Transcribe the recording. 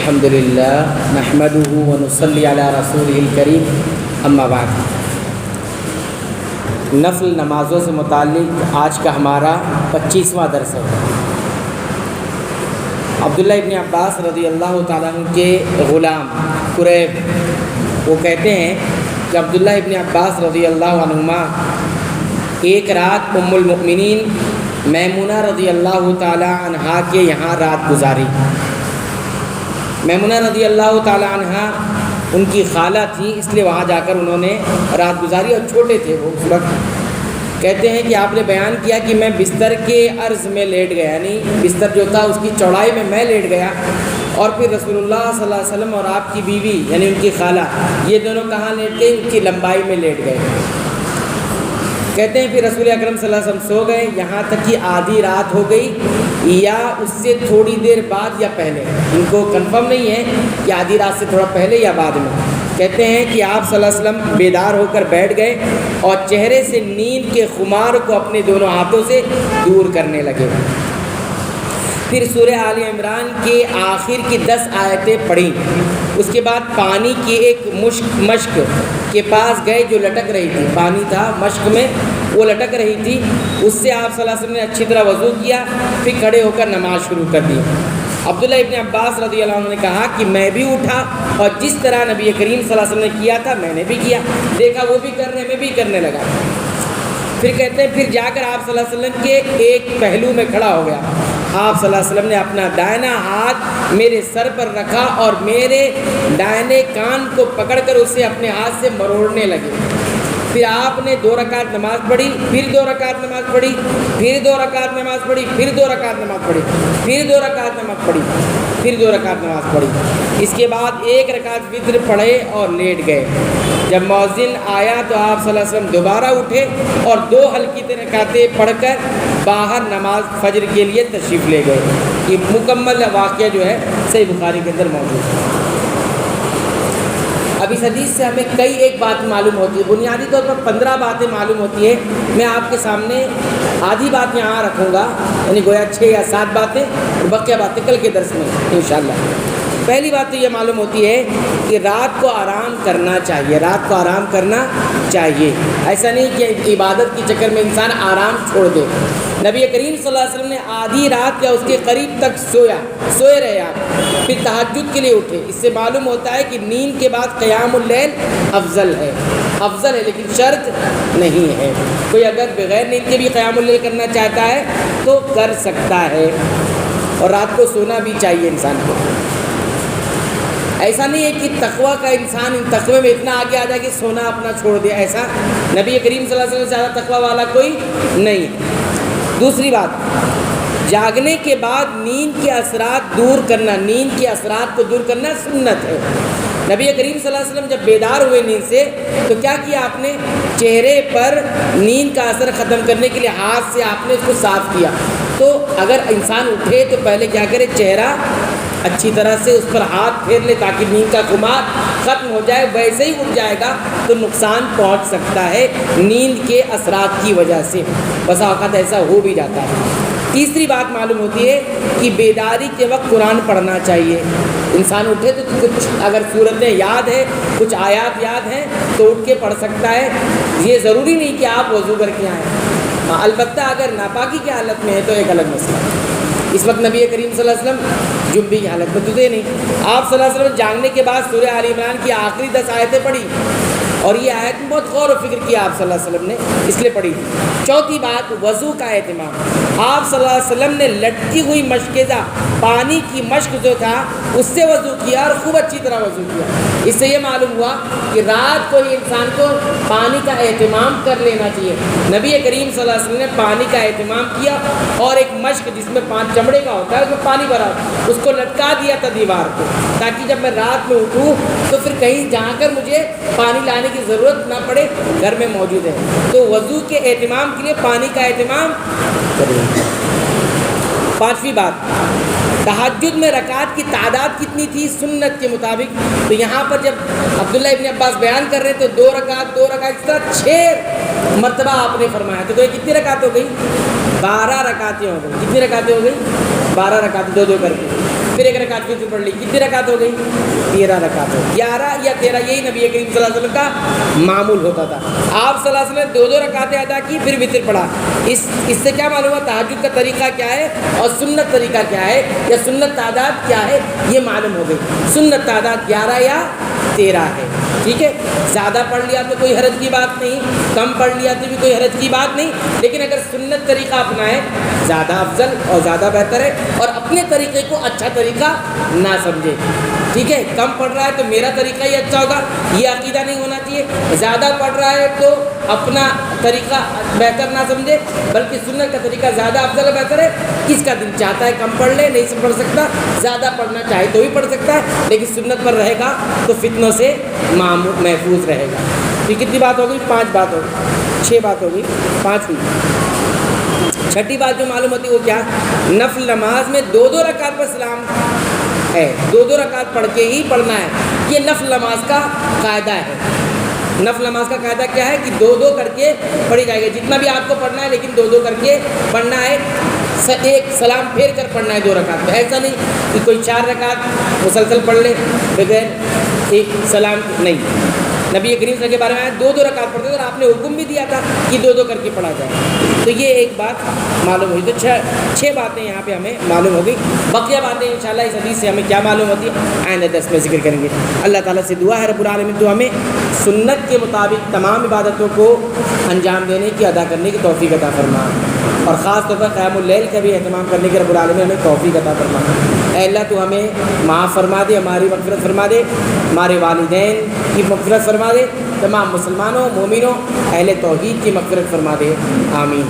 الحمد للہ نحمده ونصلی علی رسولہ الکریم اما بعد۔ نفل نمازوں سے متعلق آج کا ہمارا 25واں درس ہے۔ عبداللہ ابن عباس رضی اللہ تعالیٰ عنہ کے غلام قریب وہ کہتے ہیں کہ عبداللہ ابن عباس رضی اللہ عنہما ایک رات ام المؤمنین میمونہ رضی اللہ تعالیٰ عنہا کے یہاں رات گزاری۔ میمونہ رضی اللہ تعالیٰ عنہا ان کی خالہ تھی، اس لیے وہاں جا کر انہوں نے رات گزاری، اور چھوٹے تھے وہ اس وقت۔ کہتے ہیں کہ آپ نے بیان کیا کہ میں بستر کے عرض میں لیٹ گیا، یعنی بستر جو تھا اس کی چوڑائی میں لیٹ گیا، اور پھر رسول اللہ صلی اللہ علیہ وسلم اور آپ کی بیوی یعنی ان کی خالہ یہ دونوں کہاں لیٹ گئے؟ ان کی لمبائی میں لیٹ گئے۔ کہتے ہیں پھر رسول اکرم صلی اللہ علیہ وسلم سو گئے، یہاں تک کہ آدھی رات ہو گئی یا اس سے تھوڑی دیر بعد یا پہلے، ان کو کنفرم نہیں ہے کہ آدھی رات سے تھوڑا پہلے یا بعد میں۔ کہتے ہیں کہ آپ صلی اللہ علیہ وسلم بیدار ہو کر بیٹھ گئے اور چہرے سے نیند کے خمار کو اپنے دونوں ہاتھوں سے دور کرنے لگے۔ پھر سورہ آل عمران کے آخر کی 10 آیتیں پڑھیں، اس کے بعد پانی کی ایک مشک کے پاس گئے جو لٹک رہی تھی، پانی تھا مشک میں وہ لٹک رہی تھی، اس سے آپ صلی اللہ علیہ وسلم نے اچھی طرح وضو کیا، پھر کھڑے ہو کر نماز شروع کر دی۔ عبداللہ ابن عباس رضی اللہ عنہ نے کہا کہ میں بھی اٹھا اور جس طرح نبی کریم صلی اللہ علیہ وسلم نے کیا تھا میں نے بھی کیا، دیکھا وہ بھی کر رہے میں بھی کرنے لگا۔ پھر کہتے ہیں پھر جا کر آپ صلی اللہ علیہ وسلم کے ایک پہلو میں کھڑا ہو گیا، آپ صلی اللہ علیہ وسلم نے اپنا دائنا ہاتھ میرے سر پر رکھا اور میرے دائنے کان کو پکڑ کر اسے اپنے ہاتھ سے مروڑنے لگے۔ پھر آپ نے 2 رکعت نماز پڑھی، پھر 2 رکعت نماز پڑھی، پھر 2 رکعت نماز پڑھی، پھر 2 رکعت نماز پڑھی، پھر 2 رکعت نماز پڑھی، پھر 2 رکعت نماز پڑھی۔ اس کے بعد 1 رکعت وتر پڑھے اور لیٹ گئے۔ جب مؤذن آیا تو آپ صلی اللہ علیہ وسلم دوبارہ اٹھے اور 2 ہلکی رکعتیں پڑھ کر باہر نماز فجر کے لیے تشریف لے گئے۔ یہ مکمل واقعہ جو ہے صحیح بخاری کے اندر موجود ہے۔ اب اس حدیث سے ہمیں کئی ایک بات معلوم ہوتی ہے، بنیادی طور پر 15 باتیں معلوم ہوتی ہے۔ میں آپ کے سامنے آدھی بات یہاں رکھوں گا، یعنی گویا 6 یا 7 باتیں، اور بقیہ باتیں کل کے درس میں انشاءاللہ۔ پہلی بات تو یہ معلوم ہوتی ہے کہ رات کو آرام کرنا چاہیے، رات کو آرام کرنا چاہیے۔ ایسا نہیں کہ عبادت کے چکر میں انسان آرام چھوڑ دے۔ نبی کریم صلی اللہ علیہ وسلم نے آدھی رات یا اس کے قریب تک سوئے رہے آپ، پھر تہجد کے لیے اٹھے۔ اس سے معلوم ہوتا ہے کہ نیند کے بعد قیام اللیل افضل ہے، لیکن شرط نہیں ہے۔ کوئی اگر بغیر نیند کے بھی قیام اللیل کرنا چاہتا ہے تو کر سکتا ہے، اور رات کو سونا بھی چاہیے انسان کو۔ ایسا نہیں ہے کہ تقویٰ کا انسان ان تقوی میں اتنا آگے آ جائے کہ سونا اپنا چھوڑ دے، ایسا نبی کریم صلی اللہ علیہ وسلم سے زیادہ تقویٰ والا کوئی نہیں۔ دوسری بات، جاگنے کے بعد نیند کے اثرات دور کرنا، نیند کے اثرات کو دور کرنا سنت ہے۔ نبی کریم صلی اللہ علیہ وسلم جب بیدار ہوئے نیند سے تو کیا کیا آپ نے؟ چہرے پر نیند کا اثر ختم کرنے کے لیے ہاتھ سے آپ نے اس کو صاف کیا۔ تو اگر انسان اٹھے تو پہلے کیا کرے؟ چہرہ اچھی طرح سے اس پر ہاتھ پھیر لے تاکہ نیند کا خمار ختم ہو جائے۔ ویسے ہی اٹھ جائے گا تو نقصان پہنچ سکتا ہے نیند کے اثرات کی وجہ سے، بسا اوقات ایسا ہو بھی جاتا ہے۔ تیسری بات معلوم ہوتی ہے کہ بیداری کے وقت قرآن پڑھنا چاہیے۔ انسان اٹھے تو کچھ اگر صورتیں یاد ہے، کچھ آیات یاد ہیں تو اٹھ کے پڑھ سکتا ہے۔ یہ ضروری نہیں کہ آپ وضو کر کے آئیں، البتہ اگر ناپاکی کی حالت میں ہے تو ایک الگ مسئلہ ہے۔ اس وقت نبی کریم صلی اللہ علیہ وسلم جنبی کی حالت میں تو تھے نہیں۔ آپ صلی اللہ علیہ وسلم جاگنے کے بعد سورہ آل عمران کی آخری 10 آیتیں پڑھی، اور یہ آیت میں بہت غور و فکر کیا آپ صلی اللہ علیہ وسلم نے، اس لیے پڑھی تھی۔ چوتھی بات، وضو کا اہتمام۔ آپ صلی اللہ علیہ وسلم نے لٹکی ہوئی مشکزہ پانی کی مشق جو تھا اس سے وضو کیا اور خوب اچھی طرح وضو کیا۔ اس سے یہ معلوم ہوا کہ رات کو ہی انسان کو پانی کا اہتمام کر لینا چاہیے۔ نبی کریم صلی اللہ علیہ وسلم نے پانی کا اہتمام کیا، اور ایک مشق جس میں 5 چمڑے کا ہوتا ہے اس میں پانی بھرا، اس کو لٹکا دیا تھا دیوار کو، تاکہ جب میں رات میں اٹھوں تو پھر کہیں جا کر مجھے پانی لانے کی ضرورت نہ پڑے، گھر میں موجود ہے۔ تو وضو کے اہتمام کے لیے پانی کا اہتمام کریں۔ 5ویں بات، تہجد میں رکعت کی تعداد کتنی تھی سنت کے مطابق؟ تو یہاں پر جب عبداللہ ابن عباس بیان کر رہے تو 2 رکعت اس طرح 6 مرتبہ آپ نے فرمایا، تو یہ کتنی رکعت ہو گئی؟ 12 رکعتیں ہو گئی۔ کتنی رکعتیں ہو گئی؟ 12 رکعتیں، 2 کر کے۔ پھر ایک رکعت وتر پڑھ لی، کتنی رکعت ہو گئی؟ 13 رکعت ہو گئی۔ 11 یا 13 یہی نبی کریم صلی اللہ علیہ وسلم کا معمول ہوتا تھا۔ آپ صلی اللہ علیہ وسلم نے 2 رکعتیں ادا کی پھر وتر پڑھا۔ اس سے کیا معلوم ہوا تہجد کا طریقہ کیا ہے اور سنت طریقہ کیا ہے یا سنت تعداد کیا ہے، یہ معلوم ہو گئی۔ سنت تعداد 11 یا 13 ہے، ٹھیک ہے۔ زیادہ پڑھ لیا تو کوئی حرج کی بات نہیں، کم پڑھ لیا تو بھی کوئی حرج کی بات نہیں، لیکن اگر سنت طریقہ اپنائیں زیادہ افضل اور زیادہ بہتر ہے، اور اپنے طریقے کو اچھا طریقہ نہ سمجھے، ٹھیک ہے۔ کم پڑھ رہا ہے تو میرا طریقہ ہی اچھا ہوگا، یہ عقیدہ نہیں ہونا چاہیے۔ زیادہ پڑھ رہا ہے تو اپنا طریقہ بہتر نہ سمجھے، بلکہ سنت کا طریقہ زیادہ افضل و بہتر ہے۔ کس کا دل چاہتا ہے کم پڑھ لے، نہیں سے پڑھ سکتا، زیادہ پڑھنا چاہے تو بھی پڑھ سکتا ہے، لیکن سنت پر رہے گا تو فتنوں سے محفوظ رہے گا۔ تو کتنی بات ہو گئی؟ 5 بات ہو گئی، 6 بات ہو گئی، 5 ہوئی۔ چھٹی بات جو معلوم ہوتی ہے وہ کیا؟ نفل نماز میں 2 رکعت پر سلام ہے، 2 رکعت پڑھ کے ہی پڑھنا ہے، یہ نفل نماز کا قاعدہ ہے۔ نفل نماز کا قاعدہ کیا ہے کہ 2 کر کے پڑھی جائے گی، جتنا بھی آپ کو پڑھنا ہے، لیکن 2 کر کے پڑھنا ہے، ایک سلام پھیر کر پڑھنا ہے 2 رکعت پہ۔ ایسا نہیں کہ کوئی 4 رکعت مسلسل پڑھ لے بغیر ایک سلام، نہیں۔ نبی کریم صلی اللہ علیہ وسلم کے بارے میں 2 رکعت پڑھتے تھے اور آپ نے حکم بھی دیا تھا کہ 2 کر کے پڑھا جائے۔ تو یہ ایک بات معلوم ہوئی۔ تو 6 باتیں یہاں پہ ہمیں معلوم ہو گئی۔ بقیہ باتیں انشاءاللہ اس حدیث سے ہمیں کیا معلوم ہوتی ہے آئندہ درس میں ذکر کریں گے۔ اللہ تعالیٰ سے دعا ہے رب العالمین تو ہمیں سنت کے مطابق تمام عبادتوں کو انجام دینے کی، ادا کرنے کی توفیق عطا فرما، اور خاص طور پر قیام اللیل کا بھی اہتمام کرنے کے رب العالمین ہمیں توفیق عطا فرما۔ اے اللہ تو ہمیں معاف فرما دے، ہماری مغفرت فرما دے، ہمارے والدین کی مغفرت فرما دے، تمام مسلمانوں، مومنوں، اہل توحید کی مغفرت فرما دے، آمین۔